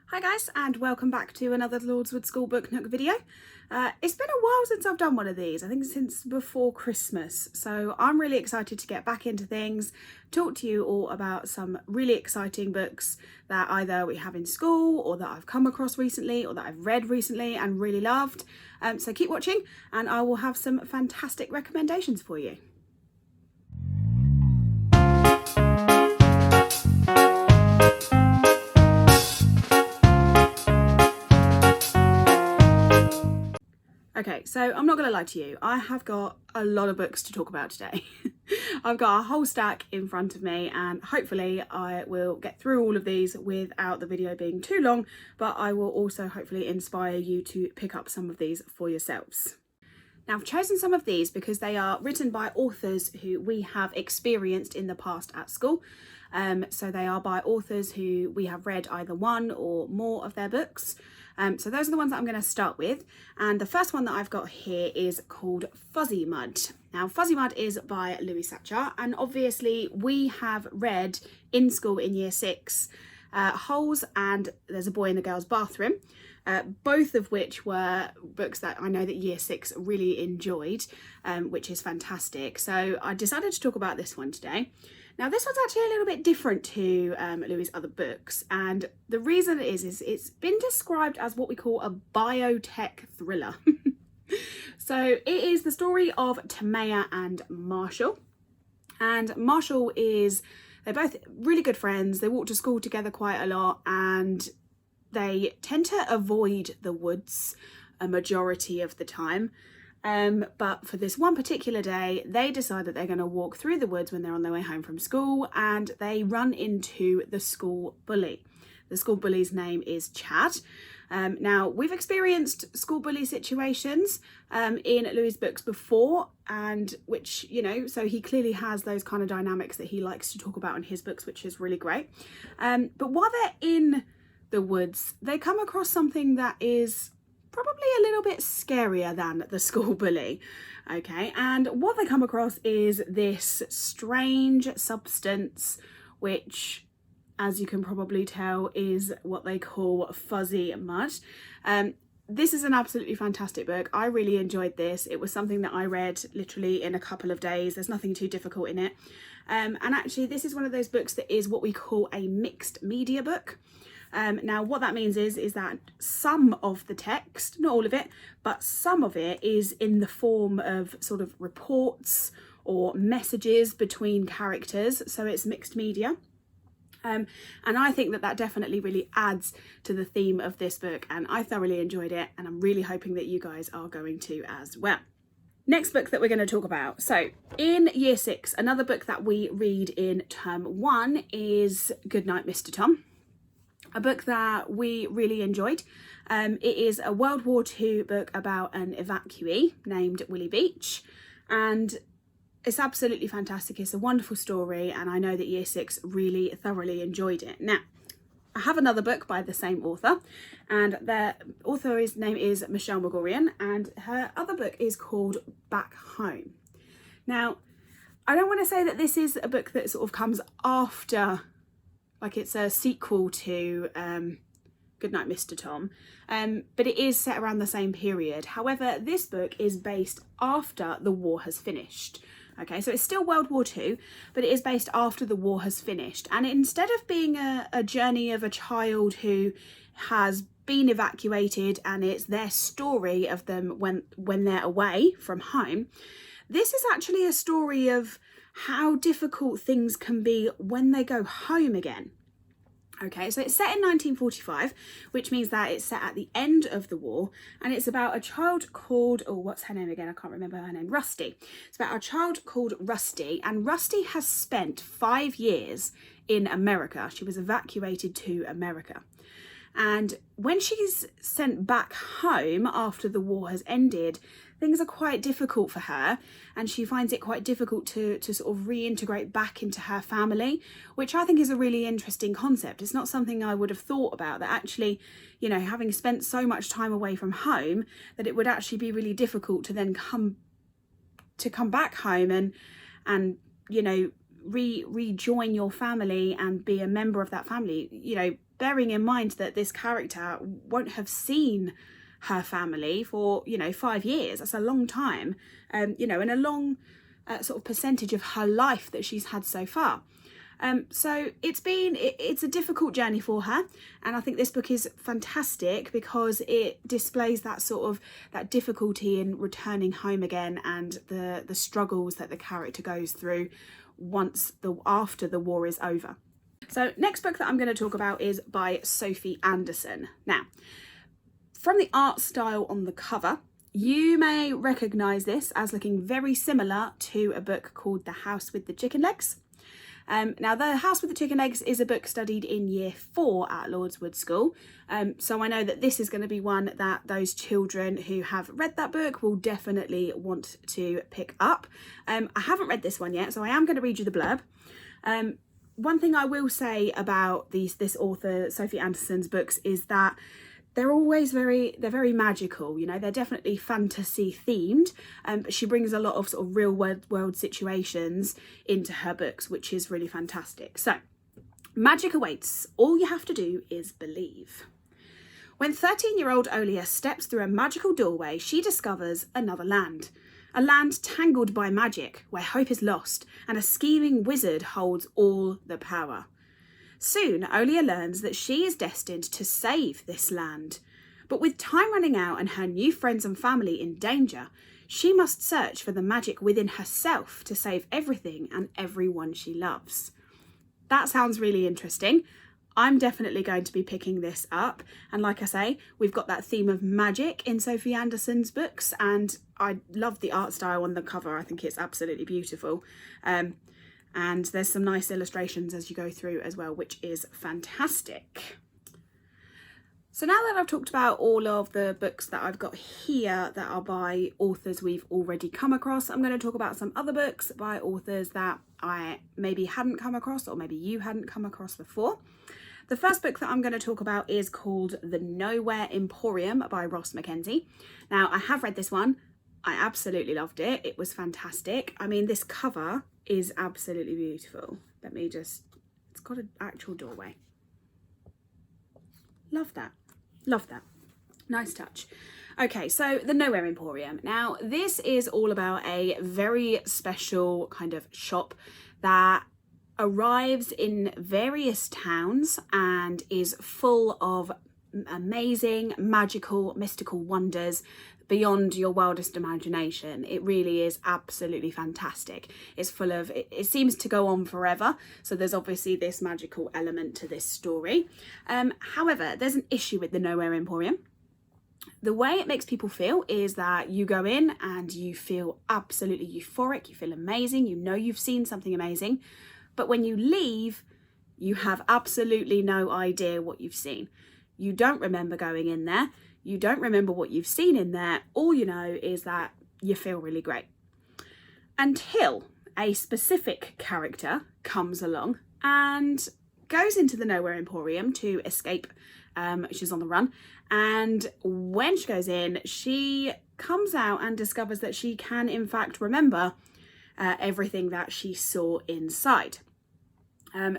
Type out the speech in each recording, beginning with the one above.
Hi guys, and welcome back to another Lordswood School Book Nook video. It's been a while since I've done one of these, I think since before Christmas, so I'm really excited to get back into things, talk to you all about some really exciting books that either we have in school or that I've come across recently or that I've read recently and really loved. So keep watching and I will have some fantastic recommendations for you. Okay, so I'm not going to lie to you, I have got a lot of books to talk about today. I've got a whole stack in front of me and hopefully I will get through all of these without the video being too long, but I will also hopefully inspire you to pick up some of these for yourselves. Now, I've chosen some of these because they are written by authors who we have experienced in the past at school. So they are by authors who we have read either one or more of their books. So those are the ones that I'm going to start with. And the first one that I've got here is called Fuzzy Mud. Now, Fuzzy Mud is by Louis Sachar, and obviously we have read in school in year 6 Holes and There's a Boy in the Girl's Bathroom. Both of which were books that I know that year 6 really enjoyed, which is fantastic. So I decided to talk about this one today. Now this one's actually a little bit different to Louis' other books, and the reason is it's been described as what we call a biotech thriller. So it is the story of Tamaya and Marshall. And Marshall they're both really good friends, they walk to school together quite a lot, and they tend to avoid the woods a majority of the time. But for this one particular day, they decide that they're going to walk through the woods when they're on their way home from school, and they run into the school bully. The school bully's name is Chad. Now, we've experienced school bully situations in Louis' books before, and which, you know, so he clearly has those kind of dynamics that he likes to talk about in his books, which is really great. But while they're in the woods, they come across something that is probably a little bit scarier than the school bully. Okay, and what they come across is this strange substance, which, as you can probably tell, is what they call fuzzy mud. This is an absolutely fantastic book. I really enjoyed this. It was something that I read literally in a couple of days. There's nothing too difficult in it. And actually, this is one of those books that is what we call a mixed media book. Now what that means is that some of the text, not all of it, but some of it is in the form of sort of reports or messages between characters, so it's mixed media. And I think that that definitely really adds to the theme of this book, and I thoroughly enjoyed it, and I'm really hoping that you guys are going to as well. Next book that we're going to talk about. So in year 6, another book that we read in term 1 is Goodnight, Mr. Tom. A book that we really enjoyed. It is a World War II book about an evacuee named Willie Beach, and it's absolutely fantastic. It's a wonderful story, and I know that year 6 really thoroughly enjoyed it. Now, I have another book by the same author, and the author's name is Michelle Magorian, and her other book is called Back Home. Now, I don't want to say that this is a book that sort of comes after, like it's a sequel to Goodnight, Mr. Tom, but it is set around the same period. However, this book is based after the war has finished. Okay, so it's still World War II, but it is based after the war has finished. And instead of being a journey of a child who has been evacuated and it's their story of them when they're away from home, this is actually a story of how difficult things can be when they go home again. Okay, so it's set in 1945, which means that it's set at the end of the war, and it's about a child called, oh, what's her name again? I can't remember her name. Rusty. It's about a child called Rusty, and Rusty has spent 5 years in America. She was evacuated to America. And when she's sent back home after the war has ended, things are quite difficult for her, and she finds it quite difficult to sort of reintegrate back into her family, which I think is a really interesting concept. It's not something I would have thought about, that actually, you know, having spent so much time away from home, that it would actually be really difficult to then come back home and you know, rejoin your family and be a member of that family. You know, bearing in mind that this character won't have seen her family for, you know, 5 years. That's a long time, you know, and a long sort of percentage of her life that she's had so far. So it's a difficult journey for her, and I think this book is fantastic because it displays that sort of that difficulty in returning home again, and the struggles that the character goes through after the war is over. So next book that I'm going to talk about is by Sophie Anderson. Now, from the art style on the cover, you may recognise this as looking very similar to a book called The House with the Chicken Legs. Now, The House with the Chicken Legs is a book studied in Year 4 at Lordswood School. So I know that this is going to be one that those children who have read that book will definitely want to pick up. I haven't read this one yet, so I am going to read you the blurb. One thing I will say about this author, Sophie Anderson's books, is that they're always very magical, you know, they're definitely fantasy themed, but she brings a lot of sort of real world situations into her books, which is really fantastic. So, magic awaits. All you have to do is believe. When 13-year-old Olia steps through a magical doorway, she discovers another land. A land tangled by magic, where hope is lost, and a scheming wizard holds all the power. Soon, Olia learns that she is destined to save this land. But with time running out and her new friends and family in danger, she must search for the magic within herself to save everything and everyone she loves. That sounds really interesting. I'm definitely going to be picking this up. And like I say, we've got that theme of magic in Sophie Anderson's books, and I love the art style on the cover. I think it's absolutely beautiful. And there's some nice illustrations as you go through as well, which is fantastic. So now that I've talked about all of the books that I've got here that are by authors we've already come across, I'm going to talk about some other books by authors that I maybe hadn't come across, or maybe you hadn't come across before. The first book that I'm going to talk about is called The Nowhere Emporium by Ross Mackenzie. Now, I have read this one. I absolutely loved it. It was fantastic. I mean, this cover is absolutely beautiful. It's got an actual doorway. Love that. Love that. Nice touch. Okay, so The Nowhere Emporium. Now, this is all about a very special kind of shop that arrives in various towns and is full of amazing, magical, mystical wonders beyond your wildest imagination. It really is absolutely fantastic. It's full of, it seems to go on forever, so there's obviously this magical element to this story. However, there's an issue with the Nowhere Emporium. The way it makes people feel is that you go in and you feel absolutely euphoric, you feel amazing, you know you've seen something amazing, but when you leave, you have absolutely no idea what you've seen. You don't remember going in there. You don't remember what you've seen in there. All you know is that you feel really great. Until a specific character comes along and goes into the Nowhere Emporium to escape. She's on the run. And when she goes in, she comes out and discovers that she can in fact remember everything that she saw inside.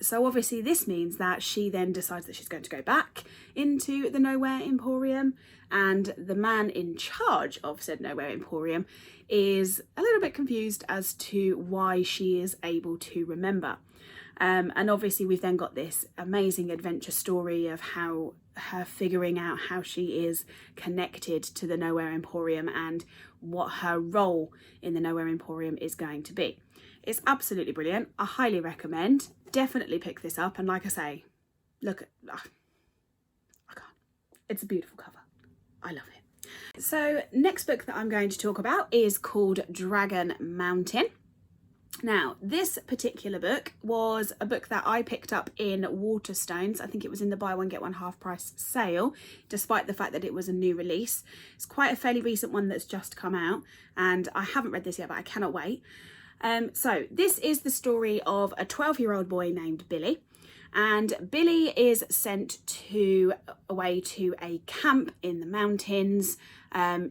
So obviously this means that she then decides that she's going to go back into the Nowhere Emporium, and the man in charge of said Nowhere Emporium is a little bit confused as to why she is able to remember. And obviously we've then got this amazing adventure story of how her figuring out how she is connected to the Nowhere Emporium and what her role in the Nowhere Emporium is going to be. It's absolutely brilliant. I highly recommend. Definitely pick this up. And like I say, look, I can't. It's a beautiful cover. I love it. So next book that I'm going to talk about is called Dragon Mountain. Now, this particular book was a book that I picked up in Waterstones. I think it was in the buy one get one half price sale, despite the fact that it was a new release. It's quite a fairly recent one that's just come out, and I haven't read this yet, but I cannot wait. So this is the story of a 12-year-old boy named Billy, and Billy is sent away to a camp in the mountains.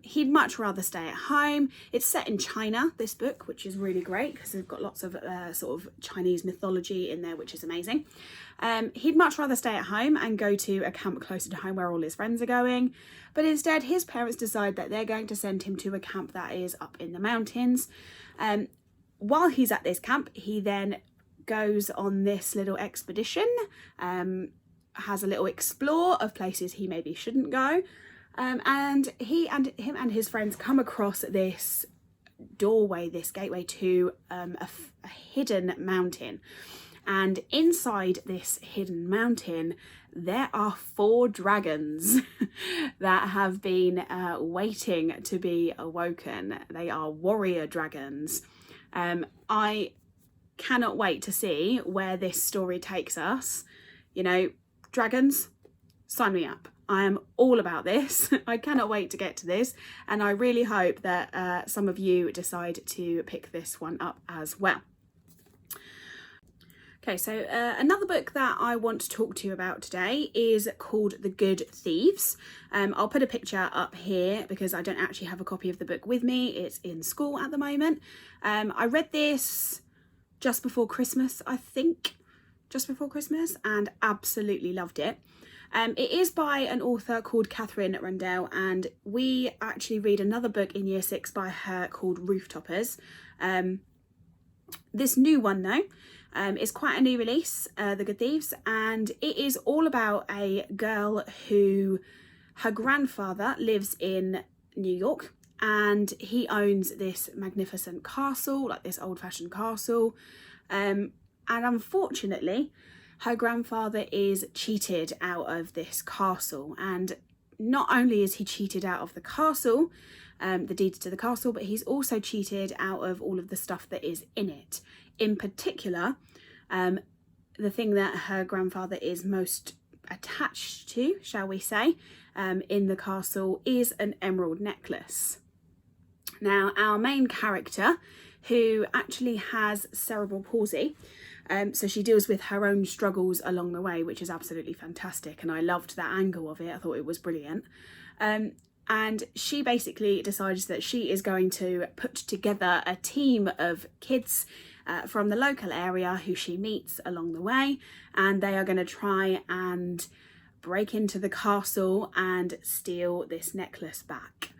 He'd much rather stay at home. It's set in China, this book, which is really great because they've got lots of sort of Chinese mythology in there, which is amazing. He'd much rather stay at home and go to a camp closer to home where all his friends are going. But instead, his parents decide that they're going to send him to a camp that is up in the mountains. While he's at this camp, he then goes on this little expedition, has a little explore of places he maybe shouldn't go. And him and his friends come across this doorway, this gateway to a hidden mountain. And inside this hidden mountain, there are 4 dragons that have been waiting to be awoken. They are warrior dragons. I cannot wait to see where this story takes us. You know, dragons, sign me up. I am all about this. I cannot wait to get to this, and I really hope that some of you decide to pick this one up as well. Okay, so another book that I want to talk to you about today is called The Good Thieves. I'll put a picture up here because I don't actually have a copy of the book with me. It's in school at the moment. I read this just before Christmas, I think, just before Christmas, and absolutely loved it. It is by an author called Catherine Rundell, and we actually read another book in year 6 by her called Rooftoppers. This new one though, is quite a new release, The Good Thieves, and it is all about a girl who, her grandfather lives in New York, and he owns this magnificent castle, like this old-fashioned castle, and unfortunately her grandfather is cheated out of this castle, and not only is he cheated out of the castle, the deeds to the castle, but he's also cheated out of all of the stuff that is in it. In particular, the thing that her grandfather is most attached to, shall we say, in the castle is an emerald necklace. Now, our main character, who actually has cerebral palsy, so she deals with her own struggles along the way, which is absolutely fantastic, and I loved that angle of it. I thought it was brilliant. And she basically decides that she is going to put together a team of kids from the local area who she meets along the way, and they are going to try and break into the castle and steal this necklace back.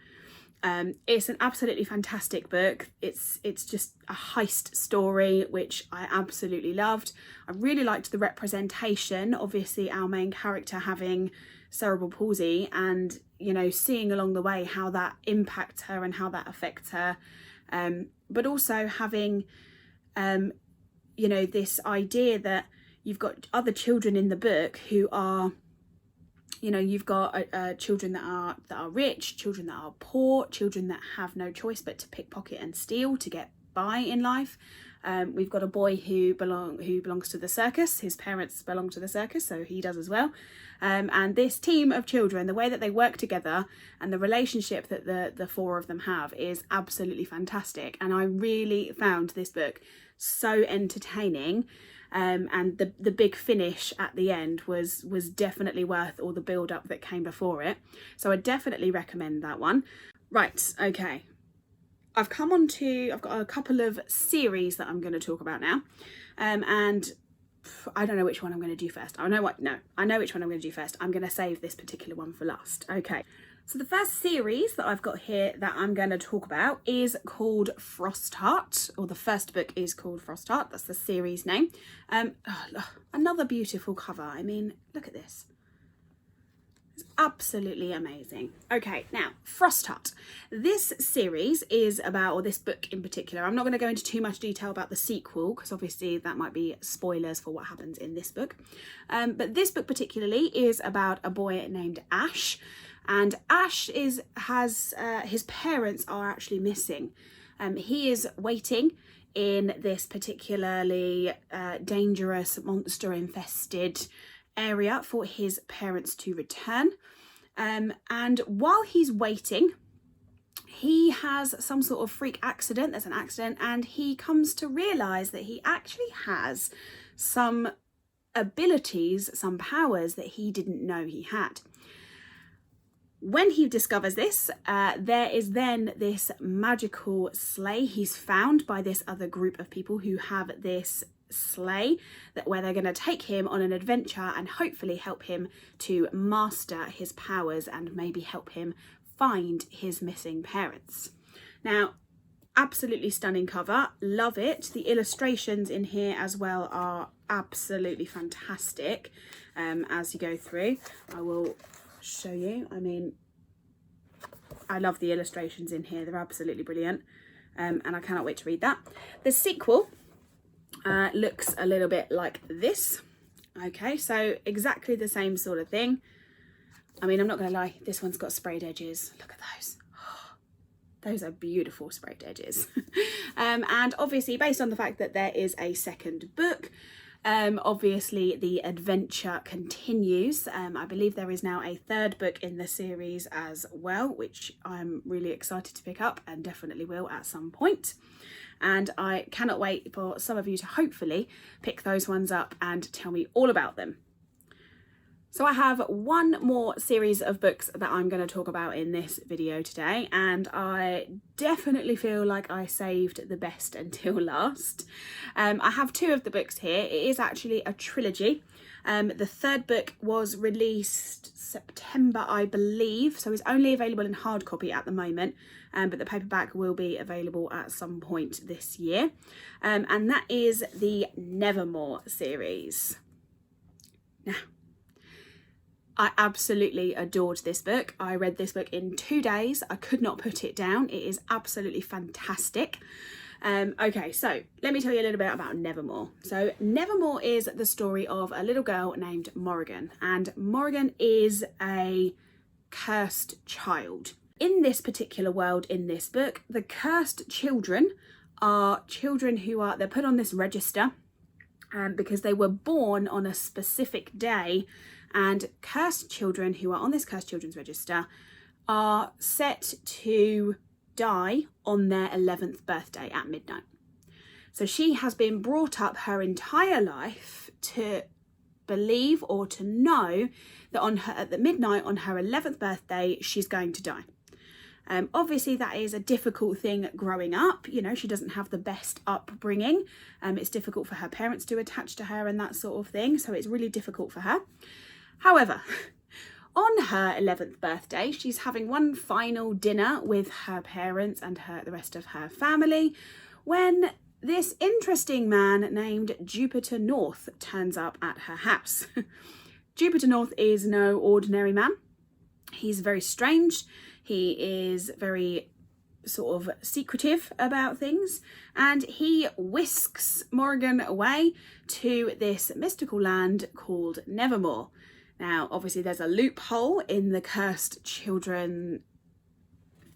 It's an absolutely fantastic book. It's just a heist story, which I absolutely loved. I really liked the representation, obviously our main character having cerebral palsy, and you know, seeing along the way how that impacts her and how that affects her, but also having you know, this idea that you've got other children in the book who are, you know, you've got children that are rich, children that are poor, children that have no choice but to pickpocket and steal to get by in life. We've got a boy who belongs to the circus. His parents belong to the circus, so he does as well. And this team of children, the way that they work together and the relationship that the 4 of them have is absolutely fantastic. And I really found this book so entertaining. And the big finish at the end was definitely worth all the build up that came before it. So I definitely recommend that one. Right, okay. I've got a couple of series that I'm going to talk about now. And I don't know which one I'm going to do first. I know which one I'm going to do first. I'm going to save this particular one for last. Okay. So the first series that I've got here that I'm going to talk about is called Frostheart, or the first book is called Frostheart. That's the series name. Another beautiful cover. I mean, look at this. It's absolutely amazing. Okay, now Frostheart. This series is about, or this book in particular, I'm not going to go into too much detail about the sequel because obviously that might be spoilers for what happens in this book. But this book particularly is about a boy named Ash. And Ash his parents are actually missing. He is waiting in this particularly dangerous, monster-infested area for his parents to return. And while he's waiting, he has some sort of freak accident. There's an accident, and he comes to realise that he actually has some abilities, some powers that he didn't know he had. When he discovers this, there is then this magical sleigh he's found by this other group of people who have this sleigh where they're going to take him on an adventure and hopefully help him to master his powers and maybe help him find his missing parents. Now, absolutely stunning cover, love it. The illustrations in here as well are absolutely fantastic. As you go through, I will show you. I mean, I love the illustrations in here, they're absolutely brilliant, and I cannot wait to read that. The sequel looks a little bit like this. Okay, so exactly the same sort of thing. I mean, I'm not gonna lie, this one's got sprayed edges. Look at those. Those are beautiful sprayed edges. And obviously, based on the fact that there is a second book, obviously the adventure continues. I believe there is now a third book in the series as well, which I'm really excited to pick up and definitely will at some point. And I cannot wait for some of you to hopefully pick those ones up and tell me all about them. So I have one more series of books that I'm going to talk about in this video today, and I definitely feel like I saved the best until last. I have two of the books here. It is actually a trilogy. The third book was released September, I believe, so it's only available in hard copy at the moment, but the paperback will be available at some point this year, and that is the Nevermoor series. Now, I absolutely adored this book. I read this book in 2 days. I could not put it down. It is absolutely fantastic. Okay, so let me tell you a little bit about Nevermoor. So Nevermoor is the story of a little girl named Morrigan, and Morrigan is a cursed child. In this particular world, in this book, the cursed children are children they're put on this register because they were born on a specific day, and cursed children who are on this cursed children's register are set to die on their 11th birthday at midnight. So she has been brought up her entire life to believe or to know that at midnight on her 11th birthday she's going to die. Obviously that is a difficult thing growing up. You know, she doesn't have the best upbringing. It's difficult for her parents to attach to her and that sort of thing, so it's really difficult for her. However, on her 11th birthday, she's having one final dinner with her parents and the rest of her family when this interesting man named Jupiter North turns up at her house. Jupiter North is no ordinary man. He's very strange. He is very sort of secretive about things, and he whisks Morrigan away to this mystical land called Nevermoor. Now, obviously there's a loophole in the cursed children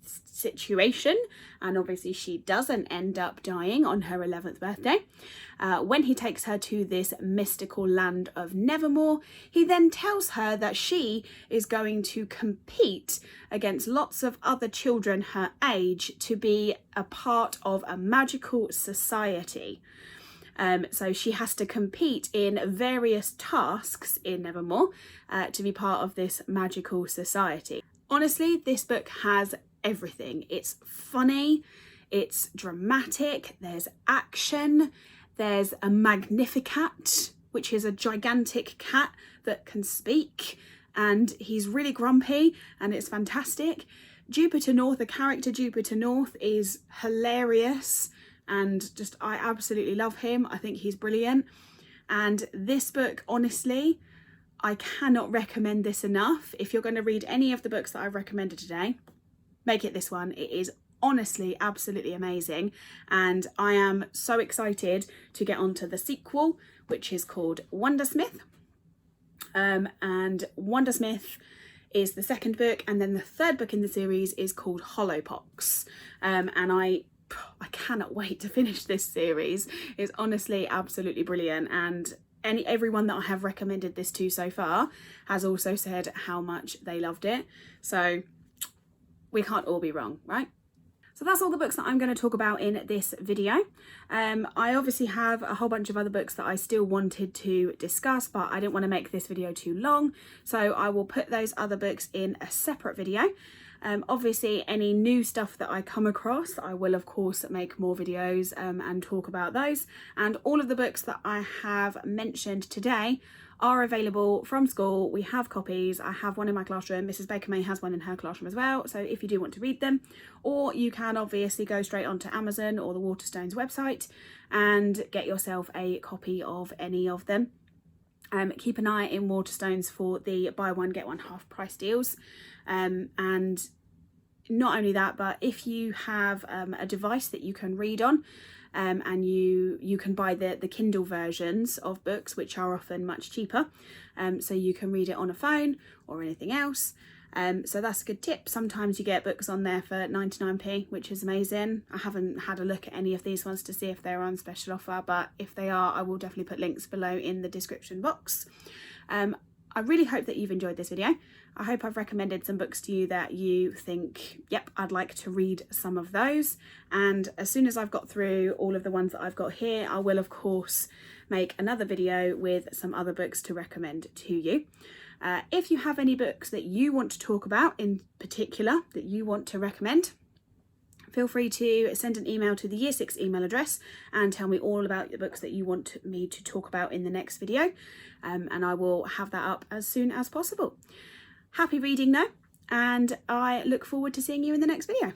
situation, and obviously she doesn't end up dying on her 11th birthday. When he takes her to this mystical land of Nevermoor, he then tells her that she is going to compete against lots of other children her age to be a part of a magical society. So she has to compete in various tasks in Nevermoor to be part of this magical society. Honestly, this book has everything. It's funny, it's dramatic, there's action, there's a Magnificat, which is a gigantic cat that can speak, and he's really grumpy and it's fantastic. Jupiter North, the character Jupiter North, is hilarious, and just I absolutely love him. I think he's brilliant. And this book, honestly, I cannot recommend this enough. If you're going to read any of the books that I've recommended today, make it this one. It is honestly absolutely amazing, and I am so excited to get onto the sequel, which is called Wondersmith. And Wondersmith is the second book, and then the third book in the series is called Hollowpox. And I cannot wait to finish this series. It's honestly absolutely brilliant, and everyone that I have recommended this to so far has also said how much they loved it. So we can't all be wrong, right? So that's all the books that I'm going to talk about in this video. I obviously have a whole bunch of other books that I still wanted to discuss, but I didn't want to make this video too long, so I will put those other books in a separate video. Obviously any new stuff that I come across, I will of course make more videos and talk about those, and all of the books that I have mentioned today are available from school. We have copies. I have one in my classroom. Mrs. Baker May has one in her classroom as well, so if you do want to read them, or you can obviously go straight onto Amazon or the Waterstones website and get yourself a copy of any of them. Keep an eye in Waterstones for the buy one get one half price deals, and not only that, but if you have a device that you can read on, and you can buy the Kindle versions of books, which are often much cheaper, so you can read it on a phone or anything else. So that's a good tip. Sometimes you get books on there for 99p, which is amazing. I haven't had a look at any of these ones to see if they're on special offer, but if they are, I will definitely put links below in the description box. I really hope that you've enjoyed this video. I hope I've recommended some books to you that you think, yep, I'd like to read some of those. And as soon as I've got through all of the ones that I've got here, I will of course make another video with some other books to recommend to you. If you have any books that you want to talk about in particular that you want to recommend, feel free to send an email to the Year 6 email address and tell me all about the books that you want me to talk about in the next video, and I will have that up as soon as possible. Happy reading though, and I look forward to seeing you in the next video.